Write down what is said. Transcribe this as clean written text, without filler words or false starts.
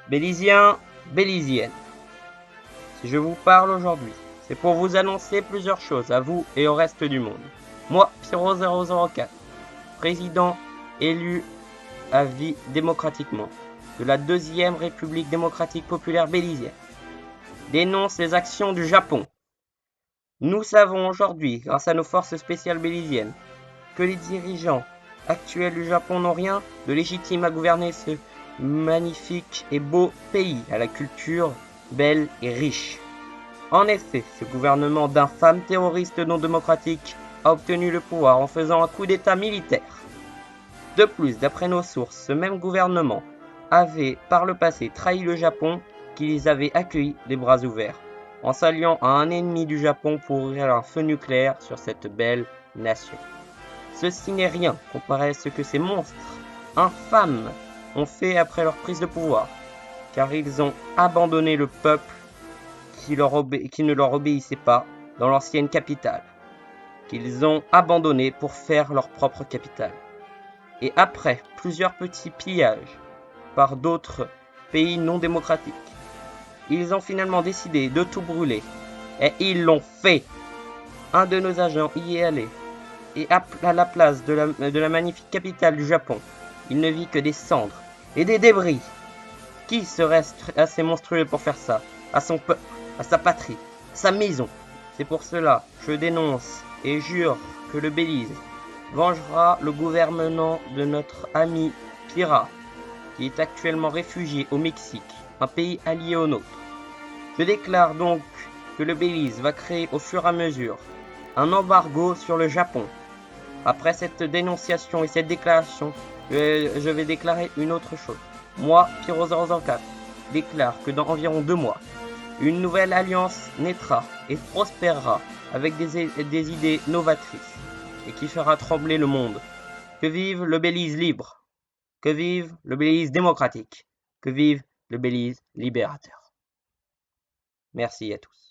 Bélysiens, Bélysiennes, si je vous parle aujourd'hui, c'est pour vous annoncer plusieurs choses à vous et au reste du monde. Moi, Pyro004, président élu à vie démocratiquement de la Deuxième République démocratique populaire bélysienne, dénonce les actions du Japon. Nous savons aujourd'hui, grâce à nos forces spéciales bélysiennes, que les dirigeants actuels du Japon n'ont rien de légitime à gouverner ce magnifique et beau pays à la culture belle et riche. En effet, ce gouvernement d'infâmes terroristes non démocratiques a obtenu le pouvoir en faisant un coup d'État militaire. De plus, d'après nos sources, ce même gouvernement avait par le passé trahi le Japon qui les avait accueillis les bras ouverts, en s'alliant à un ennemi du Japon pour ouvrir un feu nucléaire sur cette belle nation. Ceci n'est rien comparé à ce que ces monstres infâmes ont fait après leur prise de pouvoir, car ils ont abandonné le peuple qui ne leur obéissait pas dans l'ancienne capitale, qu'ils ont abandonné pour faire leur propre capitale. Et après plusieurs petits pillages par d'autres pays non démocratiques, ils ont finalement décidé de tout brûler. Et ils l'ont fait. Un de nos agents y est allé. Et à la place de la magnifique capitale du Japon, il ne vit que des cendres et des débris. Qui serait assez monstrueux pour faire ça à son peuple, à sa patrie, à sa maison? C'est pour cela que je dénonce et jure que le Belize vengera le gouvernement de notre ami Pira, qui est actuellement réfugié au Mexique, un pays allié au nôtre. Je déclare donc que le Belize va créer au fur et à mesure un embargo sur le Japon. Après cette dénonciation et cette déclaration, je vais déclarer une autre chose. Moi, Pyro004, déclare que dans environ 2 mois, une nouvelle alliance naîtra et prospérera avec des idées novatrices et qui fera trembler le monde. Que vive le Belize libre! Que vive le Belize démocratique! Que vive le Belize libérateur! Merci à tous.